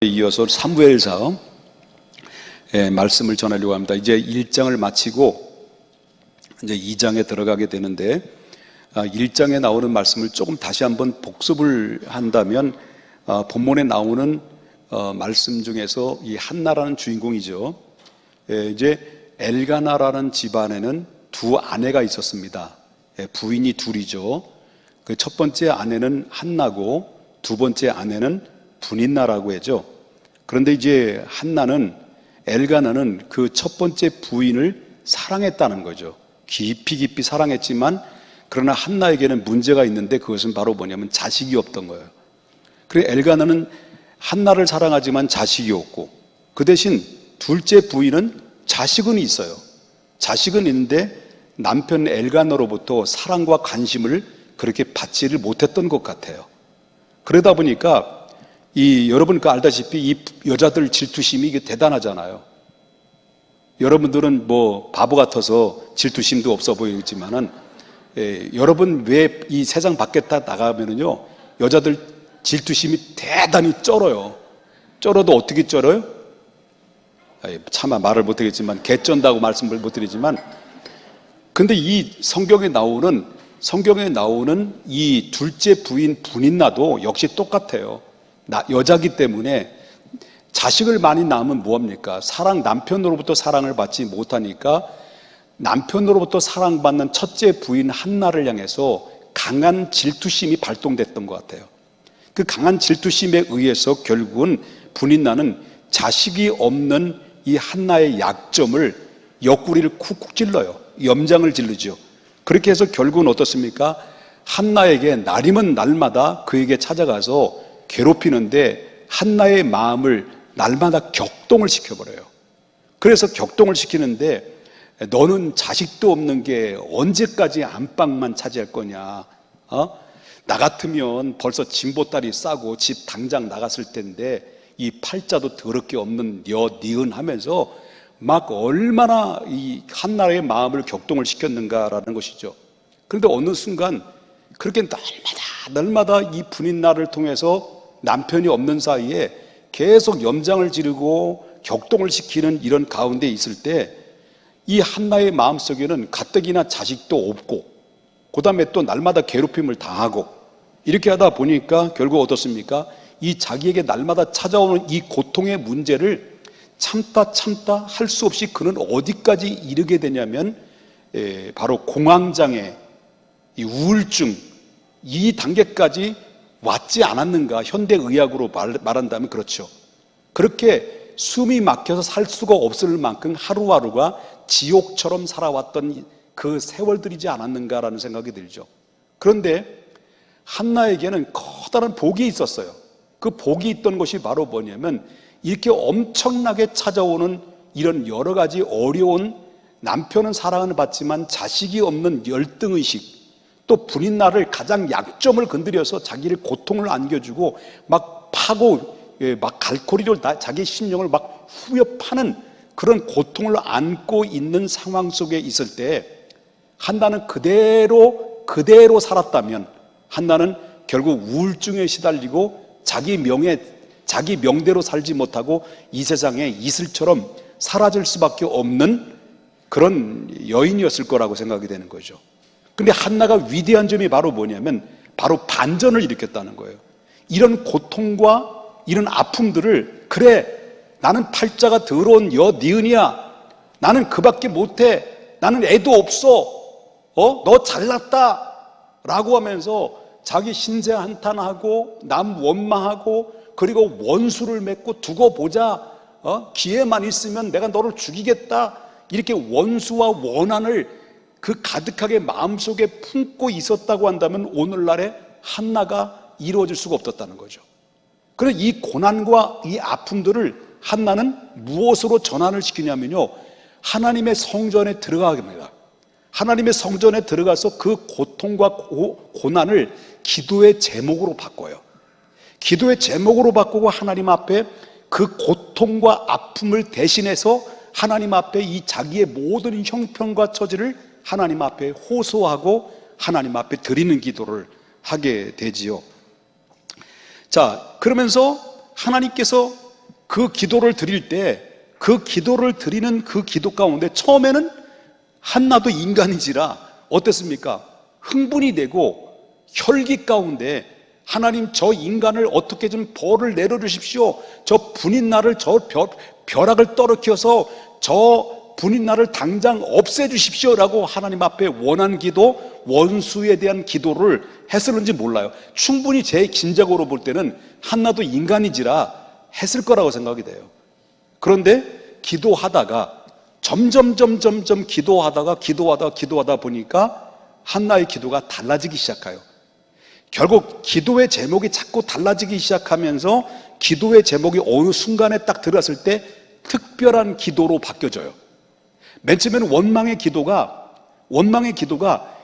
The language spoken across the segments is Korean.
이어서 사무엘서 말씀을 전하려고 합니다. 이제 1장을 마치고 이제 2장에 들어가게 되는데 1장에 나오는 말씀을 조금 다시 한번 복습을 한다면 본문에 나오는 말씀 중에서 이 한나라는 주인공이죠. 이제 엘가나라는 집안에는 두 아내가 있었습니다. 부인이 둘이죠. 그 첫 번째 아내는 한나고 두 번째 아내는 분인나라고 하죠. 그런데 이제 한나는 엘가나는 그 첫 번째 부인을 사랑했다는 거죠. 깊이 사랑했지만 그러나 한나에게는 문제가 있는데 그것은 바로 뭐냐면 자식이 없던 거예요. 그래서 엘가나는 한나를 사랑하지만 자식이 없고 그 대신 둘째 부인은 자식은 있어요. 자식은 있는데 남편 엘가나로부터 사랑과 관심을 그렇게 받지를 못했던 것 같아요. 그러다 보니까 여러분 알다시피 이 여자들 질투심이 이게 대단하잖아요. 여러분들은 뭐 바보 같아서 질투심도 없어 보이지만은 여러분 왜 이 세상 밖에 다 나가면은요 여자들 질투심이 대단히 쩔어요. 쩔어도 어떻게 쩔어요? 차마 말을 못하겠지만 개쩐다고 말씀을 못 드리지만 근데 이 성경에 나오는 이 둘째 부인 분인나도 역시 똑같아요. 여자기 때문에 자식을 많이 낳으면 뭐합니까? 남편으로부터 사랑을 받지 못하니까 남편으로부터 사랑받는 첫째 부인 한나를 향해서 강한 질투심이 발동됐던 것 같아요. 그 강한 질투심에 의해서 결국은 분인나는 자식이 없는 이 한나의 약점을 옆구리를 쿡쿡 찔러요. 염장을 지르죠. 그렇게 해서 결국은 어떻습니까? 한나에게 날이면 날마다 그에게 찾아가서 괴롭히는데 한나의 마음을 날마다 격동을 시켜버려요. 그래서 격동을 시키는데 너는 자식도 없는 게 언제까지 안방만 차지할 거냐? 나 같으면 벌써 진보다리 싸고 집 당장 나갔을 텐데 이 팔자도 더럽게 없는 니은 하면서 막 얼마나 이 한나의 마음을 격동을 시켰는가라는 것이죠. 그런데 어느 순간 그렇게 날마다 이 분인나를 통해서 남편이 없는 사이에 계속 염장을 지르고 격동을 시키는 이런 가운데 있을 때 이 한나의 마음속에는 가뜩이나 자식도 없고 그 다음에 또 날마다 괴롭힘을 당하고 이렇게 하다 보니까 결국 어떻습니까? 이 자기에게 날마다 찾아오는 이 고통의 문제를 참다 할 수 없이 그는 어디까지 이르게 되냐면 바로 공황장애, 이 우울증 이 단계까지 왔지 않았는가? 현대의학으로 말한다면 그렇죠. 그렇게 숨이 막혀서 살 수가 없을 만큼 하루하루가 지옥처럼 살아왔던 그 세월들이지 않았는가라는 생각이 들죠. 그런데 한나에게는 커다란 복이 있었어요. 그 복이 있던 것이 바로 뭐냐면 이렇게 엄청나게 찾아오는 이런 여러 가지 어려운 남편은 사랑을 받지만 자식이 없는 열등의식 또 분인나를 가장 약점을 건드려서 자기를 고통을 안겨주고 막 파고 막 갈고리를 자기 심령을 막 후벼 파는 그런 고통을 안고 있는 상황 속에 있을 때 한나는 그대로 살았다면 한나는 결국 우울증에 시달리고 자기 명대로 살지 못하고 이 세상에 이슬처럼 사라질 수밖에 없는 그런 여인이었을 거라고 생각이 되는 거죠. 근데 한나가 위대한 점이 바로 뭐냐면 바로 반전을 일으켰다는 거예요. 이런 고통과 이런 아픔들을 그래 나는 팔자가 더러운 니은이야. 나는 그밖에 못해. 나는 애도 없어. 너 잘났다. 라고 하면서 자기 신세 한탄하고 남 원망하고 그리고 원수를 맺고 두고 보자. 기회만 있으면 내가 너를 죽이겠다. 이렇게 원수와 원한을 그 가득하게 마음속에 품고 있었다고 한다면 오늘날의 한나가 이루어질 수가 없었다는 거죠. 그래서 이 고난과 이 아픔들을 한나는 무엇으로 전환을 시키냐면요 하나님의 성전에 들어가게 됩니다. 하나님의 성전에 들어가서 그 고통과 고난을 기도의 제목으로 바꿔요. 기도의 제목으로 바꾸고 하나님 앞에 그 고통과 아픔을 대신해서 하나님 앞에 이 자기의 모든 형편과 처지를 하나님 앞에 호소하고 하나님 앞에 드리는 기도를 하게 되지요. 자, 그러면서 하나님께서 그 기도를 드릴 때 그 기도를 드리는 그 기도 가운데 처음에는 한나도 인간이지라 어땠습니까? 흥분이 되고 혈기 가운데 하나님 저 인간을 어떻게 좀 벌을 내려주십시오. 저 분인 나를 저 벼락을 떨어뜨려서 저 분인 나를 당장 없애주십시오 라고 하나님 앞에 원한 기도, 원수에 대한 기도를 했을는지 몰라요. 충분히 제 긴작으로 볼 때는 한나도 인간이지라 했을 거라고 생각이 돼요. 그런데 기도하다가 점점 기도하다 보니까 한나의 기도가 달라지기 시작해요. 결국 기도의 제목이 자꾸 달라지기 시작하면서 기도의 제목이 어느 순간에 딱 들어갔을 때 특별한 기도로 바뀌어져요. 맨 처음에는 원망의 기도가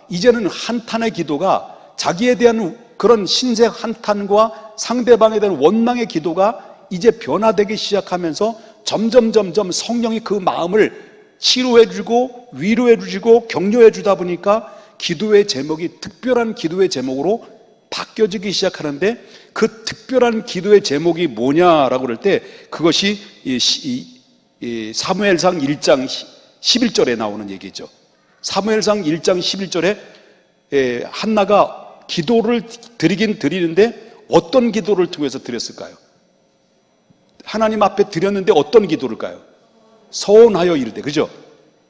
이제는 한탄의 기도가 자기에 대한 그런 신세 한탄과 상대방에 대한 원망의 기도가 이제 변화되기 시작하면서 점점 성령이 그 마음을 치료해주고 위로해주고 격려해주다 보니까 기도의 제목이 특별한 기도의 제목으로 바뀌어지기 시작하는데 그 특별한 기도의 제목이 뭐냐라고 그럴 때 그것이 사무엘상 1장 11절에 나오는 얘기죠. 사무엘상 1장 11절에 한나가 기도를 드리긴 드리는데 어떤 기도를 통해서 드렸을까요? 하나님 앞에 드렸는데 어떤 기도를까요? 서원하여 이르되, 그죠?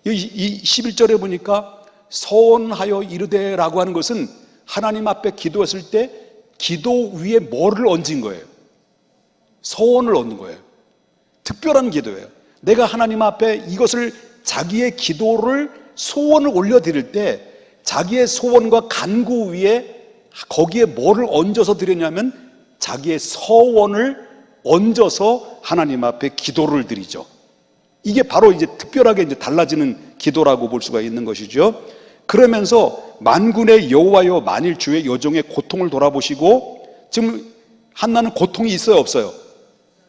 이 11절에 보니까 서원하여 이르되라고 하는 것은 하나님 앞에 기도했을 때 기도 위에 뭐를 얹은 거예요? 서원을 얹는 거예요. 특별한 기도예요. 내가 하나님 앞에 이것을 자기의 기도를 소원을 올려드릴 때 자기의 소원과 간구 위에 거기에 뭐를 얹어서 드렸냐면 자기의 서원을 얹어서 하나님 앞에 기도를 드리죠. 이게 바로 이제 특별하게 이제 달라지는 기도라고 볼 수가 있는 것이죠. 그러면서 만군의 여호와여 만일 주의 여종의 고통을 돌아보시고, 지금 한나는 고통이 있어요, 없어요?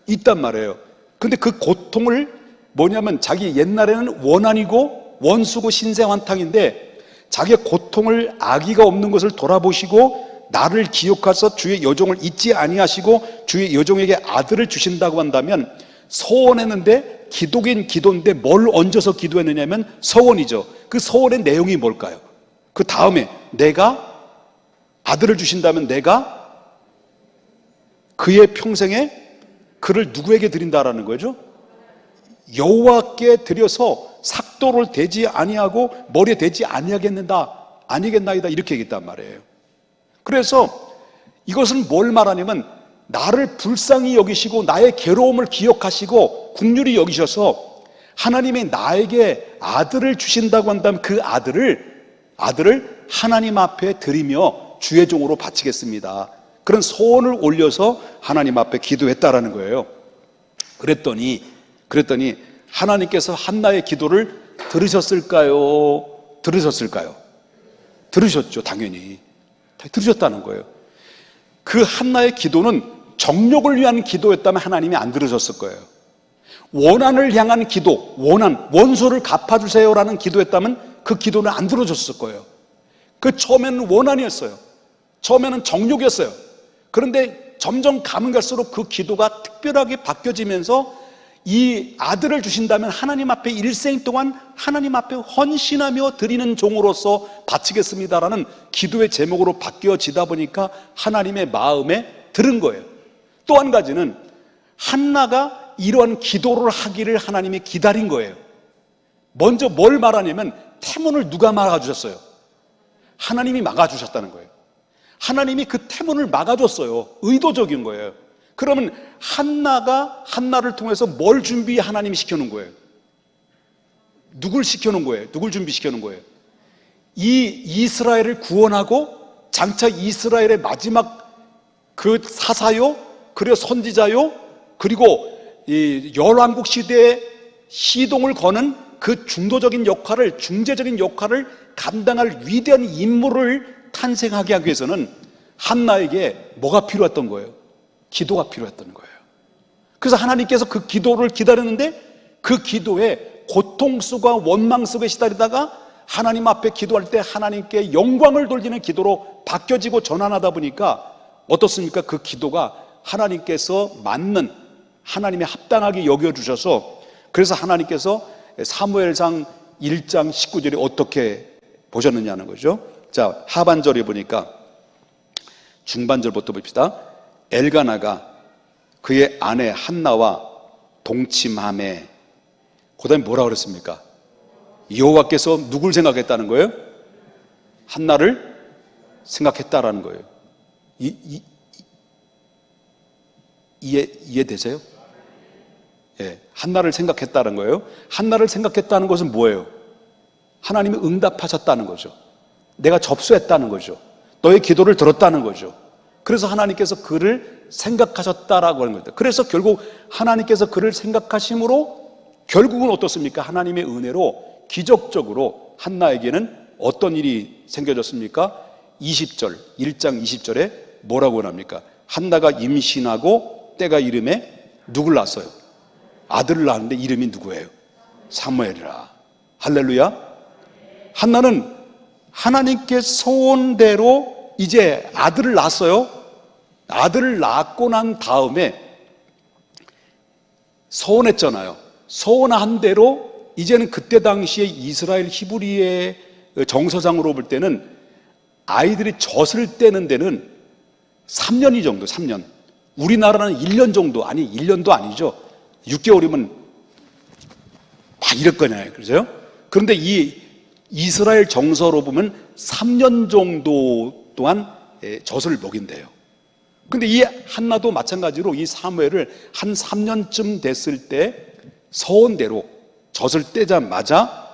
있단 말이에요. 근데 그 고통을 뭐냐면 자기 옛날에는 원한이고 원수고 신세환탕인데 자기의 고통을 아기가 없는 것을 돌아보시고 나를 기억하셔서 주의 여종을 잊지 아니하시고 주의 여종에게 아들을 주신다고 한다면, 서원했는데 기도긴 기도인데 뭘 얹어서 기도했느냐면 서원이죠. 그 서원의 내용이 뭘까요? 그 다음에 내가 아들을 주신다면 내가 그의 평생에 그를 누구에게 드린다라는 거죠? 여호와께 드려서 삭도를 대지 아니하고 머리에 대지 아니겠나이다 이렇게 얘기했단 말이에요. 그래서 이것은 뭘 말하냐면 나를 불쌍히 여기시고 나의 괴로움을 기억하시고 긍휼히 여기셔서 하나님이 나에게 아들을 주신다고 한다면 그 아들을 하나님 앞에 드리며 주의 종으로 바치겠습니다. 그런 소원을 올려서 하나님 앞에 기도했다라는 거예요. 그랬더니 하나님께서 한나의 기도를 들으셨을까요? 들으셨죠, 당연히. 들으셨다는 거예요. 그 한나의 기도는 정욕을 위한 기도였다면 하나님이 안 들으셨을 거예요. 원한을 향한 기도, 원수를 갚아주세요라는 기도였다면 그 기도는 안 들어줬을 거예요. 그 처음에는 원한이었어요. 처음에는 정욕이었어요. 그런데 점점 가면 갈수록 그 기도가 특별하게 바뀌어지면서 이 아들을 주신다면 하나님 앞에 일생 동안 하나님 앞에 헌신하며 드리는 종으로서 바치겠습니다라는 기도의 제목으로 바뀌어지다 보니까 하나님의 마음에 들은 거예요. 또 한 가지는 한나가 이러한 기도를 하기를 하나님이 기다린 거예요. 먼저 뭘 말하냐면 태문을 누가 막아주셨어요? 하나님이 막아주셨다는 거예요. 하나님이 그 태문을 막아줬어요. 의도적인 거예요. 그러면 한나를 통해서 뭘 하나님이 시켜놓은 거예요? 누굴 시켜놓은 거예요? 누굴 준비시켜놓은 거예요? 이 이스라엘을 구원하고 장차 이스라엘의 마지막 그 사사요, 그리고 선지자요, 그리고 이 열왕국 시대에 시동을 거는 그 중재적인 역할을 감당할 위대한 인물을 탄생하게 하기 위해서는 한나에게 뭐가 필요했던 거예요? 기도가 필요했던 거예요. 그래서 하나님께서 그 기도를 기다렸는데 그 기도에 고통 속과 원망 속에 시달리다가 하나님 앞에 기도할 때 하나님께 영광을 돌리는 기도로 바뀌어지고 전환하다 보니까 어떻습니까? 그 기도가 하나님께서 맞는 하나님이 합당하게 여겨주셔서, 그래서 하나님께서 사무엘상 1장 19절에 어떻게 보셨느냐는 거죠. 자, 하반절에 보니까 중반절부터 봅시다. 엘가나가 그의 아내 한나와 동침함에, 그 다음에 뭐라 그랬습니까? 여호와께서 누굴 생각했다는 거예요? 한나를 생각했다라는 거예요. 이해되세요? 예, 한나를 생각했다는 거예요. 한나를 생각했다는 것은 뭐예요? 하나님이 응답하셨다는 거죠. 내가 접수했다는 거죠. 너의 기도를 들었다는 거죠. 그래서 하나님께서 그를 생각하셨다라고 하는 거죠. 그래서 결국 하나님께서 그를 생각하심으로 결국은 어떻습니까? 하나님의 은혜로 기적적으로 한나에게는 어떤 일이 생겨졌습니까? 20절, 1장 20절에 뭐라고 합니까? 한나가 임신하고 때가 이름에 누굴 낳았어요? 아들을 낳았는데 이름이 누구예요? 사무엘이라. 할렐루야. 한나는 하나님께 소원대로 이제 아들을 낳았어요. 아들을 낳고 난 다음에 소원했잖아요. 소원한 대로 이제는 그때 당시에 이스라엘 히브리의 정서상으로 볼 때는 아이들이 젖을 떼는 데는 3년이 정도, 3년. 우리나라는 1년 정도, 아니 1년도 아니죠. 6개월이면 막 이럴 거잖아요. 그렇죠? 그런데 이 이스라엘 정서로 보면 3년 정도 동안 젖을 먹인대요. 근데 이 한나도 마찬가지로 이 사무엘을 한 3년쯤 됐을 때 서원대로 젖을 떼자마자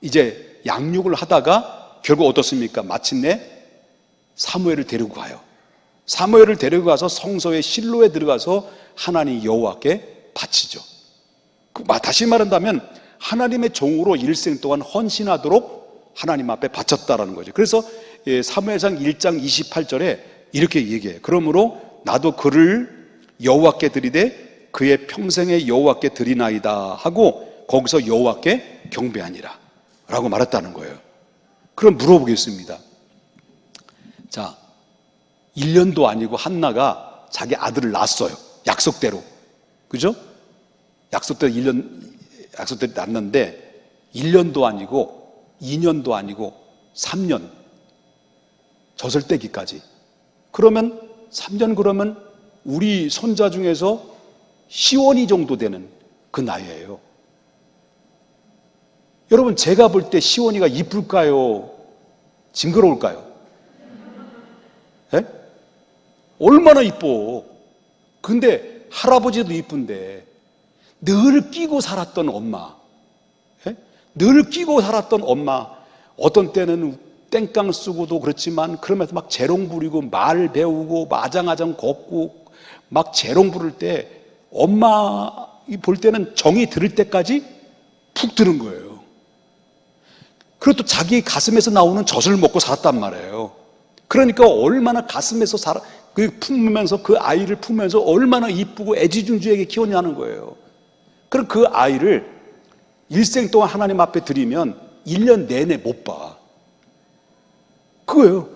이제 양육을 하다가 결국 어떻습니까? 마침내 사무엘을 데리고 가요. 사무엘을 데리고 가서 성소의 실로에 들어가서 하나님 여호와께 바치죠. 다시 말한다면 하나님의 종으로 일생 동안 헌신하도록 하나님 앞에 바쳤다라는 거죠. 그래서 사무엘상 1장 28절에 이렇게 얘기해요. 그러므로 나도 그를 여호와께 드리되 그의 평생에 여호와께 드리나이다 하고 거기서 여호와께 경배하니라 라고 말했다는 거예요. 그럼 물어보겠습니다. 자, 1년도 아니고 한나가 자기 아들을 낳았어요. 약속대로. 그죠? 약속대로 낳았는데 1년도 아니고 2년도 아니고 3년 젖을 떼기까지. 그러면 3년 그러면 우리 손자 중에서 시원이 정도 되는 그 나이예요. 여러분, 제가 볼 때 시원이가 이쁠까요? 징그러울까요? 예? 얼마나 이뻐. 근데 할아버지도 이쁜데 늘 끼고 살았던 엄마, 예? 늘 끼고 살았던 엄마, 어떤 때는 땡깡 쓰고도 그렇지만 그러면서 막 재롱 부리고 말 배우고 마장아장 걷고 막 재롱 부를 때 엄마 볼 때는 정이 들을 때까지 푹 드는 거예요. 그리고 또 자기 가슴에서 나오는 젖을 먹고 살았단 말이에요. 그러니까 얼마나 가슴에서 품으면서 그 아이를 품으면서 얼마나 이쁘고 애지중지하게 키웠냐는 거예요. 그럼 그 아이를 일생 동안 하나님 앞에 드리면 1년 내내 못 봐. 그거예요.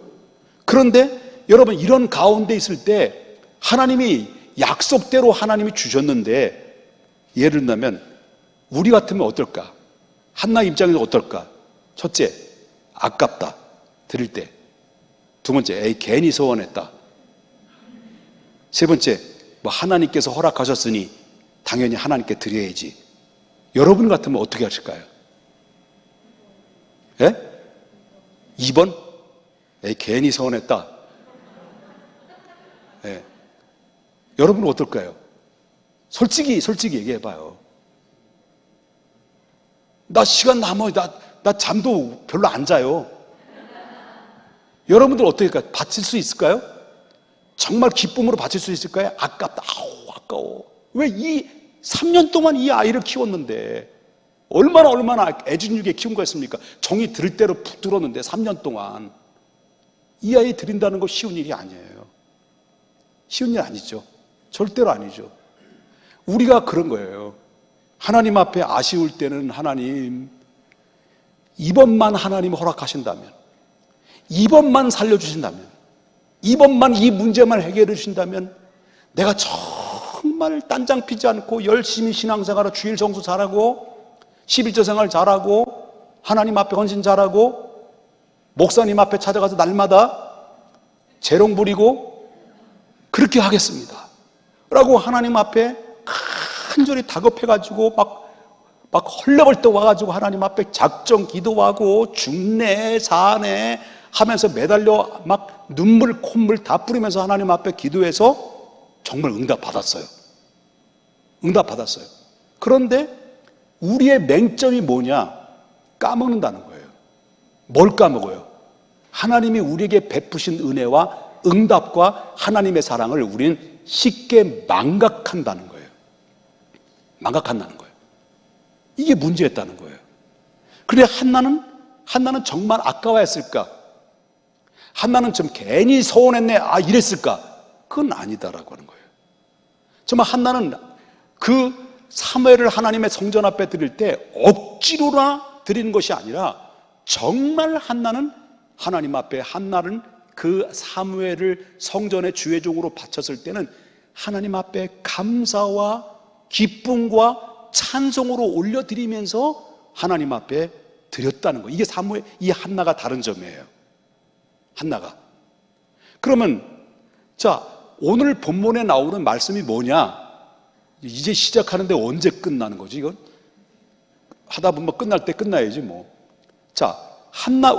그런데 여러분, 이런 가운데 있을 때 하나님이 약속대로 하나님이 주셨는데, 예를 들면 우리 같으면 어떨까? 한나 입장에서 어떨까? 첫째, 아깝다. 드릴 때. 두 번째, 에이, 괜히 서원했다. 세 번째, 뭐 하나님께서 허락하셨으니 당연히 하나님께 드려야지. 여러분 같으면 어떻게 하실까요? 예? 2번? 에이, 괜히 서운했다. 예. 여러분은 어떨까요? 솔직히 얘기해봐요. 나 시간 남아요. 나 잠도 별로 안 자요. 여러분들 어떻게 할까요? 바칠 수 있을까요? 정말 기쁨으로 바칠 수 있을까요? 아깝다. 아우, 아까워. 왜 이 3년 동안 이 아이를 키웠는데 얼마나 애진육에 키운 거였습니까? 정이 들 대로 푹 들었는데 3년 동안 이 아이 드린다는 거 쉬운 일이 아니에요. 쉬운 일 아니죠. 절대로 아니죠. 우리가 그런 거예요. 하나님 앞에 아쉬울 때는 하나님, 이번만 하나님 허락하신다면, 이번만 살려주신다면, 이번만 이 문제만 해결해 주신다면 내가 저 정말 딴장 피지 않고 열심히 신앙생활을 주일 정수 잘하고 11조 생활 잘하고 하나님 앞에 헌신 잘하고 목사님 앞에 찾아가서 날마다 재롱 부리고 그렇게 하겠습니다 라고 하나님 앞에 간절히 다급해가지고 막 헐레벌떡 와가지고 하나님 앞에 작정 기도하고 죽네 사네 하면서 매달려 막 눈물 콧물 다 뿌리면서 하나님 앞에 기도해서 정말 응답받았어요. 응답받았어요. 그런데 우리의 맹점이 뭐냐? 까먹는다는 거예요. 뭘 까먹어요? 하나님이 우리에게 베푸신 은혜와 응답과 하나님의 사랑을 우리는 쉽게 망각한다는 거예요. 망각한다는 거예요. 이게 문제였다는 거예요. 그런데 한나는 정말 아까워했을까? 한나는 좀 괜히 서운했네, 이랬을까? 그건 아니다라고 하는 거예요. 정말 한나는 그 사무엘을 하나님의 성전 앞에 드릴 때 억지로나 드리는 것이 아니라 정말 한나는 하나님 앞에 한나는 그 사무엘을 성전의 주회종으로 바쳤을 때는 하나님 앞에 감사와 기쁨과 찬송으로 올려드리면서 하나님 앞에 드렸다는 거예요. 이게 이 한나가 다른 점이에요. 한나가. 그러면 자, 오늘 본문에 나오는 말씀이 뭐냐? 이제 시작하는데 언제 끝나는 거지 이건? 하다 보면 끝날 때 끝나야지 뭐. 자,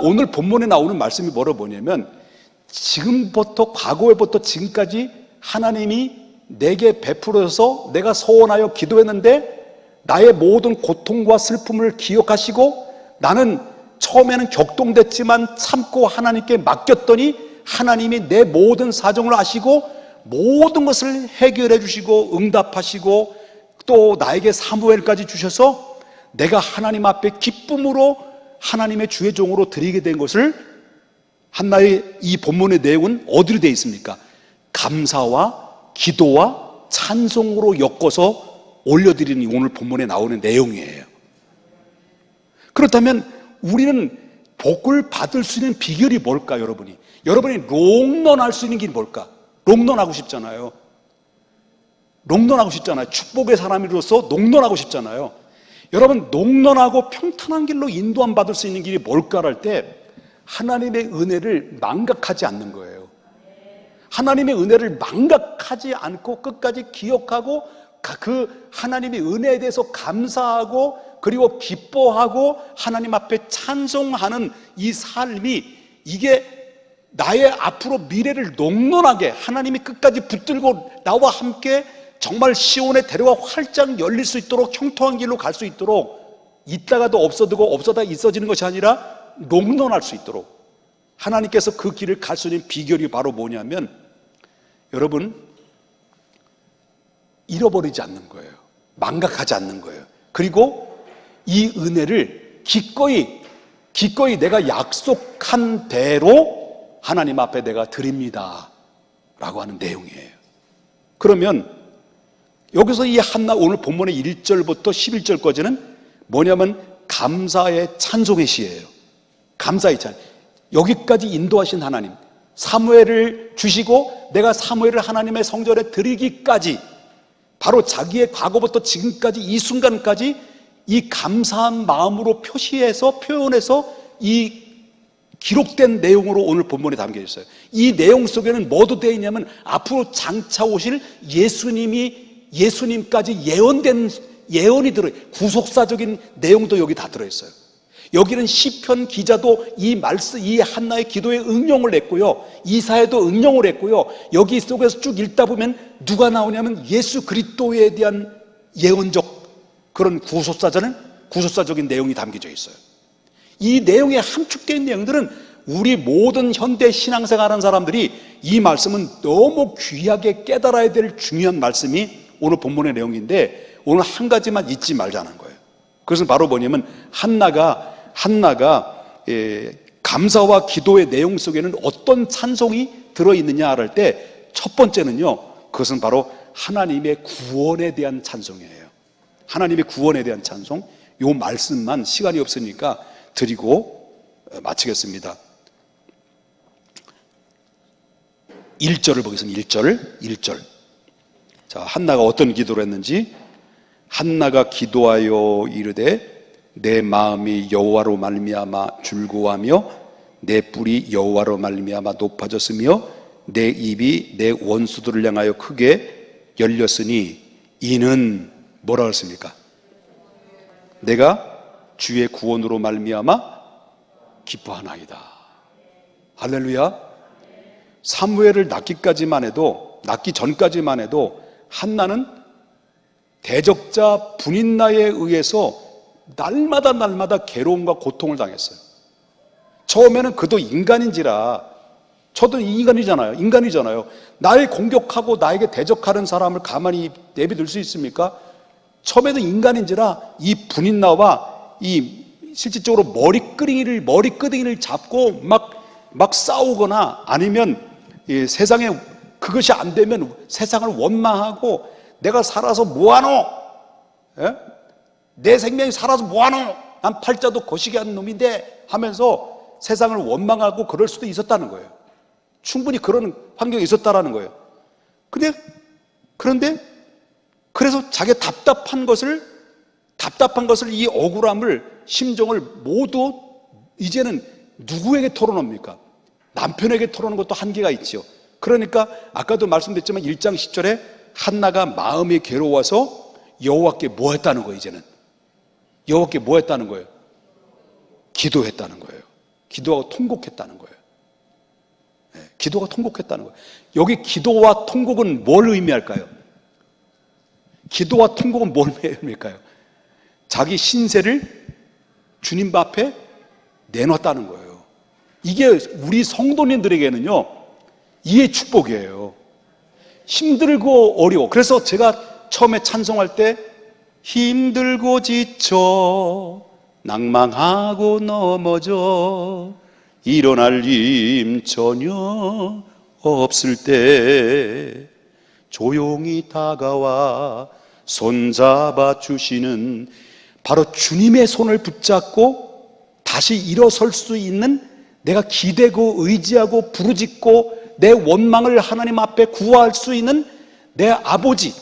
오늘 본문에 나오는 말씀이 뭐냐면 지금부터 과거에부터 지금까지 하나님이 내게 베풀어서 내가 서원하여 기도했는데 나의 모든 고통과 슬픔을 기억하시고 나는 처음에는 격동됐지만 참고 하나님께 맡겼더니 하나님이 내 모든 사정을 아시고 모든 것을 해결해 주시고 응답하시고 또 나에게 사무엘까지 주셔서 내가 하나님 앞에 기쁨으로 하나님의 주의 종으로 드리게 된 것을 한나의 이 본문의 내용은 어디로 되어 있습니까? 감사와 기도와 찬송으로 엮어서 올려드리는 오늘 본문에 나오는 내용이에요. 그렇다면 우리는 복을 받을 수 있는 비결이 뭘까? 여러분이 롱런할 수 있는 길이 뭘까? 롱런하고 싶잖아요. 롱런하고 싶잖아요. 축복의 사람으로서 롱런하고 싶잖아요. 여러분, 롱런하고 평탄한 길로 인도함 받을 수 있는 길이 뭘까 할 때 하나님의 은혜를 망각하지 않는 거예요. 하나님의 은혜를 망각하지 않고 끝까지 기억하고 그 하나님의 은혜에 대해서 감사하고 그리고 기뻐하고 하나님 앞에 찬송하는 이 삶이 이게 나의 앞으로 미래를 롱런하게 하나님이 끝까지 붙들고 나와 함께 정말 시온의 대로가 활짝 열릴 수 있도록 형통한 길로 갈 수 있도록 있다가도 없어지고 없어다 있어지는 것이 아니라 롱런할 수 있도록 하나님께서 그 길을 갈 수 있는 비결이 바로 뭐냐면 여러분 잃어버리지 않는 거예요. 망각하지 않는 거예요. 그리고 이 은혜를 기꺼이 내가 약속한 대로 하나님 앞에 내가 드립니다 라고 하는 내용이에요. 그러면 여기서 이 한나 오늘 본문의 1절부터 11절까지는 뭐냐면 감사의 찬송의 시예요. 감사의 찬. 여기까지 인도하신 하나님, 사무엘을 주시고 내가 사무엘을 하나님의 성전에 드리기까지 바로 자기의 과거부터 지금까지 이 순간까지 이 감사한 마음으로 표현해서 이 기록된 내용으로 오늘 본문에 담겨 있어요. 이 내용 속에는 뭐도 되어 있냐면 앞으로 장차 오실 예수님까지 예언이 들어요. 구속사적인 내용도 여기 다 들어있어요. 여기는 시편 기자도 이 한나의 기도에 응용을 했고요. 이사야도 응용을 했고요. 여기 속에서 쭉 읽다 보면 누가 나오냐면 예수 그리스도에 대한 예언적 그런 구속사적인 내용이 담겨져 있어요. 이 내용에 함축된 내용들은 우리 모든 현대 신앙생활하는 사람들이 이 말씀은 너무 귀하게 깨달아야 될 중요한 말씀이 오늘 본문의 내용인데 오늘 한 가지만 잊지 말자는 거예요. 그것은 바로 뭐냐면 한나가 감사와 기도의 내용 속에는 어떤 찬송이 들어있느냐 할 때 첫 번째는요, 그것은 바로 하나님의 구원에 대한 찬송이에요. 하나님의 구원에 대한 찬송. 요 말씀만 시간이 없으니까 드리고 마치겠습니다. 1절을 보겠습니다. 1절. 자, 한나가 어떤 기도를 했는지. 한나가 기도하여 이르되 내 마음이 여호와로 말미암아 즐거워하며 내 뿔이 여호와로 말미암아 높아졌으며 내 입이 내 원수들을 향하여 크게 열렸으니 이는 뭐라고 했습니까? 내가 주의 구원으로 말미암아 기뻐하나이다. 할렐루야. 사무엘을 낳기 전까지만 해도 한나는 대적자 분인나에 의해서 날마다 괴로움과 고통을 당했어요. 처음에는 그도 인간인지라, 저도 인간이잖아요. 날 공격하고 나에게 대적하는 사람을 가만히 내비둘 수 있습니까? 처음에는 인간인지라 이 분인나와 이 실질적으로 머리끄댕이를 잡고 막 싸우거나 아니면 이 세상에 그것이 안 되면 세상을 원망하고 내가 살아서 뭐하노? 예? 내 생명이 살아서 뭐하노? 난 팔자도 거시기 한 놈인데 하면서 세상을 원망하고 그럴 수도 있었다는 거예요. 충분히 그런 환경이 있었다라는 거예요. 그런데 그래서 자기 답답한 것을 이 억울함을, 심정을 모두 이제는 누구에게 털어놓습니까? 남편에게 털어놓는 것도 한계가 있죠. 그러니까 아까도 말씀드렸지만 1장 10절에 한나가 마음이 괴로워서 여호와께 뭐 했다는 거예요? 이제는 여호와께 뭐 했다는 거예요? 기도했다는 거예요. 기도하고 통곡했다는 거예요. 네, 기도가 통곡했다는 거예요. 여기 기도와 통곡은 뭘 의미할까요? 기도와 통곡은 뭘 의미할까요? 자기 신세를 주님 앞에 내놨다는 거예요. 이게 우리 성도님들에게는요, 이의 축복이에요. 힘들고 어려워. 그래서 제가 처음에 찬송할 때 힘들고 지쳐 낭망하고 넘어져 일어날 힘 전혀 없을 때 조용히 다가와 손잡아 주시는 바로 주님의 손을 붙잡고 다시 일어설 수 있는, 내가 기대고 의지하고 부르짖고 내 원망을 하나님 앞에 구할 수 있는 내 아버지,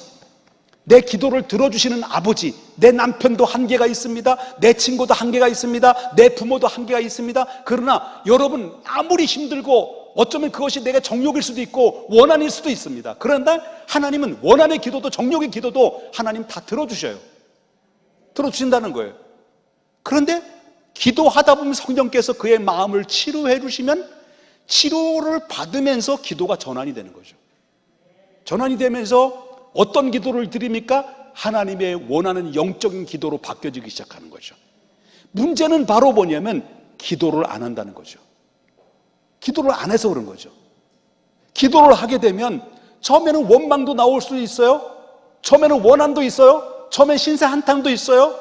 내 기도를 들어주시는 아버지. 내 남편도 한계가 있습니다. 내 친구도 한계가 있습니다. 내 부모도 한계가 있습니다. 그러나 여러분, 아무리 힘들고 어쩌면 그것이 내가 정욕일 수도 있고 원한일 수도 있습니다. 그런데 하나님은 원한의 기도도 정욕의 기도도 하나님 다 들어주셔요. 들어주신다는 거예요. 그런데 기도하다 보면 성령께서 그의 마음을 치료해 주시면 치료를 받으면서 기도가 전환이 되는 거죠. 전환이 되면서 어떤 기도를 드립니까? 하나님의 원하는 영적인 기도로 바뀌어지기 시작하는 거죠. 문제는 바로 뭐냐면 기도를 안 한다는 거죠. 기도를 안 해서 그런 거죠. 기도를 하게 되면 처음에는 원망도 나올 수 있어요. 처음에는 원한도 있어요. 처음엔 신세 한탄도 있어요.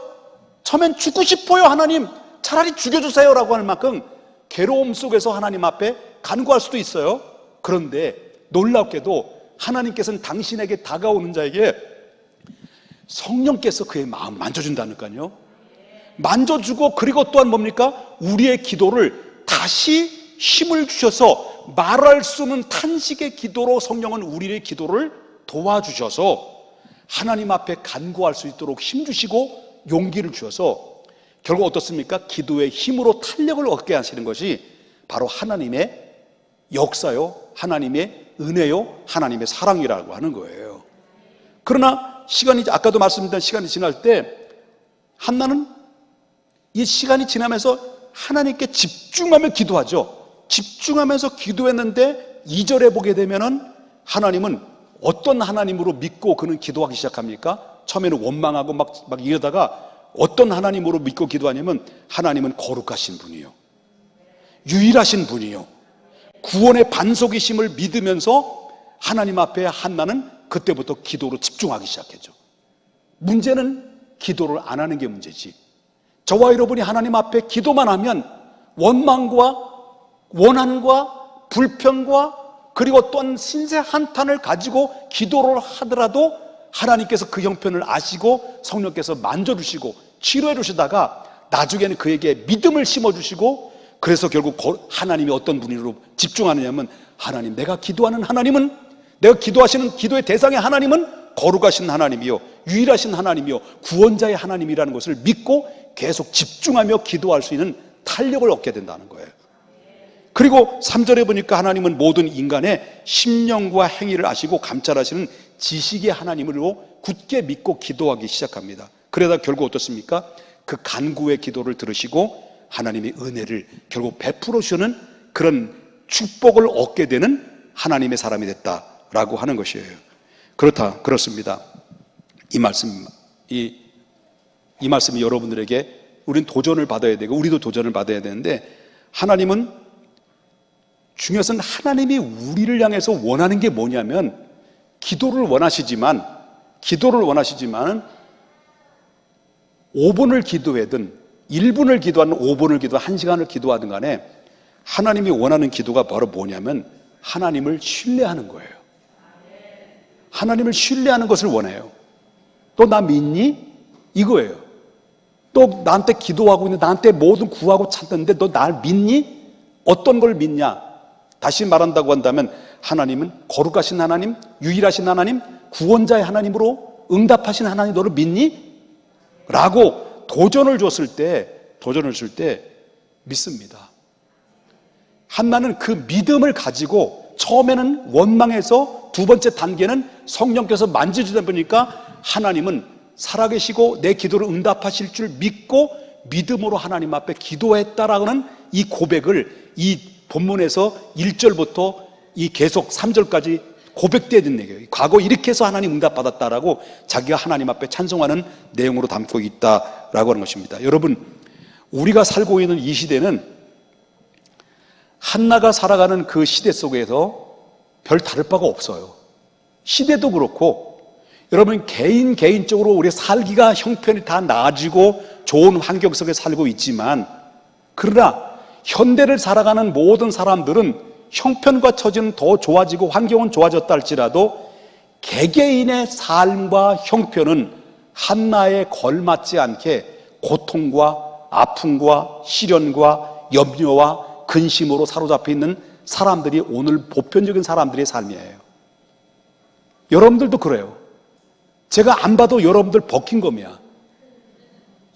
처음엔 죽고 싶어요. 하나님 차라리 죽여주세요 라고 할 만큼 괴로움 속에서 하나님 앞에 간구할 수도 있어요. 그런데 놀랍게도 하나님께서는 당신에게 다가오는 자에게 성령께서 그의 마음 만져준다니까요. 만져주고, 그리고 또한 뭡니까? 우리의 기도를 다시 힘을 주셔서 말할 수 없는 탄식의 기도로 성령은 우리의 기도를 도와주셔서 하나님 앞에 간구할 수 있도록 힘주시고 용기를 주셔서 결국 어떻습니까? 기도의 힘으로 탄력을 얻게 하시는 것이 바로 하나님의 역사요, 하나님의 은혜요, 하나님의 사랑이라고 하는 거예요. 그러나 아까도 말씀드린 시간이 지날 때 한나는 이 시간이 지나면서 하나님께 집중하며 기도하죠. 집중하면서 기도했는데 2절에 보게 되면은 하나님은 어떤 하나님으로 믿고 그는 기도하기 시작합니까? 처음에는 원망하고 막 이러다가 어떤 하나님으로 믿고 기도하냐면 하나님은 거룩하신 분이요, 유일하신 분이요, 구원의 반석이심을 믿으면서 하나님 앞에 한나는 그때부터 기도로 집중하기 시작했죠. 문제는 기도를 안 하는 게 문제지. 저와 여러분이 하나님 앞에 기도만 하면 원망과 원한과 불평과 그리고 또한 신세 한탄을 가지고 기도를 하더라도 하나님께서 그 형편을 아시고 성령께서 만져주시고 치료해 주시다가 나중에는 그에게 믿음을 심어주시고, 그래서 결국 하나님이 어떤 분으로 집중하느냐면 하나님, 내가 기도하는 하나님은, 내가 기도하시는 기도의 대상의 하나님은 거룩하신 하나님이요 유일하신 하나님이요 구원자의 하나님이라는 것을 믿고 계속 집중하며 기도할 수 있는 탄력을 얻게 된다는 거예요. 그리고 3절에 보니까 하나님은 모든 인간의 심령과 행위를 아시고 감찰하시는 지식의 하나님으로 굳게 믿고 기도하기 시작합니다. 그러다 결국 어떻습니까? 그 간구의 기도를 들으시고 하나님의 은혜를 결국 베풀어 주시는 그런 축복을 얻게 되는 하나님의 사람이 됐다라고 하는 것이에요. 그렇습니다. 이 말씀이 여러분들에게 우린 도전을 받아야 되고 우리도 도전을 받아야 되는데, 하나님은 중요한 것은 하나님이 우리를 향해서 원하는 게 뭐냐면 기도를 원하시지만 5분을 기도하든 1분을 기도하든 5분을 기도하든 1시간을 기도하든 간에 하나님이 원하는 기도가 바로 뭐냐면 하나님을 신뢰하는 거예요. 하나님을 신뢰하는 것을 원해요. 또 나 믿니? 이거예요. 또 나한테 기도하고 있는데 나한테 뭐든 구하고 찾는데 너 날 믿니? 어떤 걸 믿냐? 다시 말한다고 한다면 하나님은 거룩하신 하나님, 유일하신 하나님, 구원자의 하나님으로 응답하신 하나님 너를 믿니? 라고 도전을 줄 때 믿습니다. 한나는 그 믿음을 가지고 처음에는 원망해서 두 번째 단계는 성령께서 만져주다 보니까 하나님은 살아계시고 내 기도를 응답하실 줄 믿고 믿음으로 하나님 앞에 기도했다라는 이 고백을 이 본문에서 1절부터 이 계속 3절까지 고백되어 있는 얘기예요. 과거 이렇게 해서 하나님 응답받았다라고 자기가 하나님 앞에 찬송하는 내용으로 담고 있다라고 하는 것입니다. 여러분, 우리가 살고 있는 이 시대는 한나가 살아가는 그 시대 속에서 별 다를 바가 없어요. 시대도 그렇고 여러분 개인적으로 우리 살기가 형편이 다 나아지고 좋은 환경 속에 살고 있지만, 그러나 현대를 살아가는 모든 사람들은 형편과 처지는 더 좋아지고 환경은 좋아졌다 할지라도 개개인의 삶과 형편은 한나에 걸맞지 않게 고통과 아픔과 시련과 염려와 근심으로 사로잡혀 있는 사람들이 오늘 보편적인 사람들의 삶이에요. 여러분들도 그래요. 제가 안 봐도 여러분들 버킹검이야.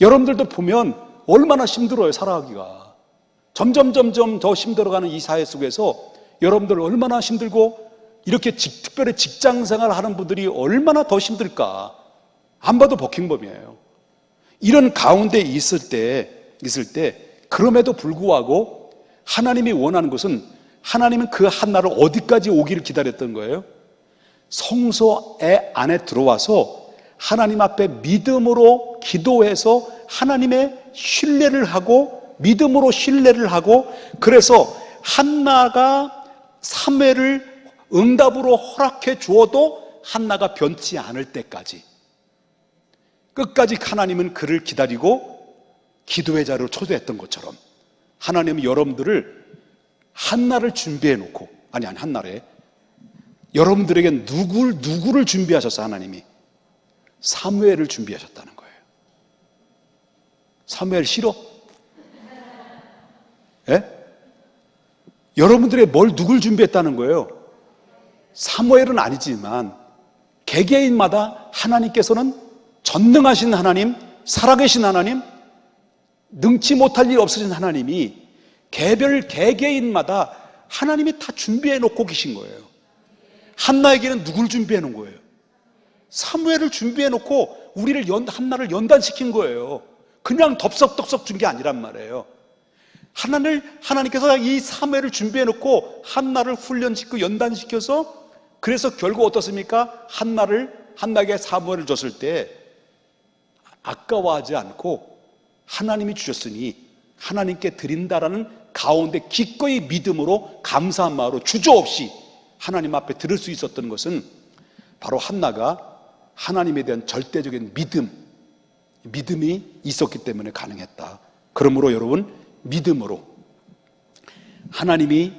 여러분들도 보면 얼마나 힘들어요, 살아가기가. 점점 더 힘들어가는 이 사회 속에서 여러분들 얼마나 힘들고, 이렇게 특별히 직장생활 하는 분들이 얼마나 더 힘들까. 안 봐도 버킹검이에요. 이런 가운데 있을 때 그럼에도 불구하고 하나님이 원하는 것은, 하나님은 그 한나를 어디까지 오기를 기다렸던 거예요? 성소 안에 들어와서 하나님 앞에 믿음으로 기도해서 하나님의 신뢰를 하고, 믿음으로 신뢰를 하고, 그래서 한나가 사무엘을 응답으로 허락해 주어도 한나가 변치 않을 때까지 끝까지 하나님은 그를 기다리고 기도의 자리로 초대했던 것처럼, 하나님은 여러분들을 한나를 준비해 놓고, 한나래 여러분들에게 누구를 준비하셨어? 하나님이 사무엘을 준비하셨다는 거예요. 사무엘 싫어? 예? 여러분들에게 누굴 준비했다는 거예요? 사무엘은 아니지만 개개인마다 하나님께서는 전능하신 하나님, 살아계신 하나님, 능치 못할 일 없으신 하나님이 개개인마다 하나님이 다 준비해 놓고 계신 거예요. 한나에게는 누굴 준비해 놓은 거예요? 사무엘을 준비해 놓고 한나를 연단시킨 거예요. 그냥 덥석덥석 준 게 아니란 말이에요. 하나님께서 이 사무엘을 준비해 놓고 한나를 훈련시키고 연단시켜서, 그래서 결국 어떻습니까? 한나에게 사무엘을 줬을 때 아까워하지 않고 하나님이 주셨으니 하나님께 드린다라는 가운데 기꺼이 믿음으로 감사한 마음으로 주저없이 하나님 앞에 들을 수 있었던 것은 바로 한나가 하나님에 대한 절대적인 믿음이 있었기 때문에 가능했다. 그러므로 여러분, 믿음으로 하나님이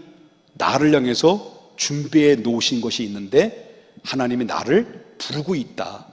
나를 향해서 준비해 놓으신 것이 있는데 하나님이 나를 부르고 있다.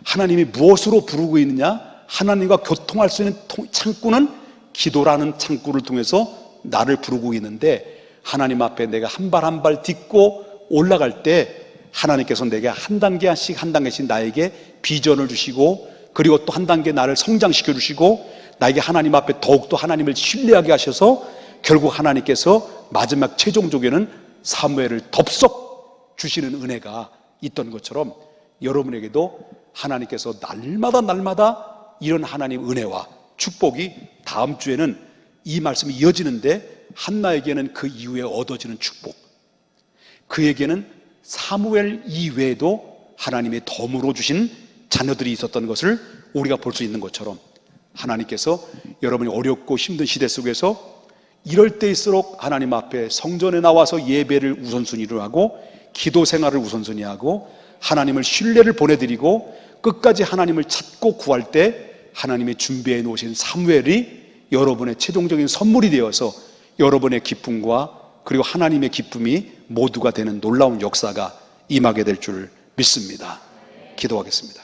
하나님이 무엇으로 부르고 있느냐? 하나님과 교통할 수 있는 창구는 기도라는 창구를 통해서 나를 부르고 있는데, 하나님 앞에 내가 한 발 한 발 딛고 올라갈 때 하나님께서 내게 한 단계씩 나에게 비전을 주시고, 그리고 또 한 단계 나를 성장시켜 주시고, 나에게 하나님 앞에 더욱더 하나님을 신뢰하게 하셔서 결국 하나님께서 마지막 최종적에는 사무엘을 덥석 주시는 은혜가 있던 것처럼, 여러분에게도 하나님께서 날마다 이런 하나님 은혜와 축복이 다음 주에는 이 말씀이 이어지는데, 한나에게는 그 이후에 얻어지는 축복, 그에게는 사무엘 이외에도 하나님의 덤으로 주신 자녀들이 있었던 것을 우리가 볼 수 있는 것처럼, 하나님께서 여러분이 어렵고 힘든 시대 속에서 이럴 때일수록 하나님 앞에 성전에 나와서 예배를 우선순위로 하고, 기도 생활을 우선순위 하고, 하나님을 신뢰를 보내드리고 끝까지 하나님을 찾고 구할 때 하나님이 준비해 놓으신 사무엘이 여러분의 최종적인 선물이 되어서 여러분의 기쁨과 그리고 하나님의 기쁨이 모두가 되는 놀라운 역사가 임하게 될 줄 믿습니다. 기도하겠습니다.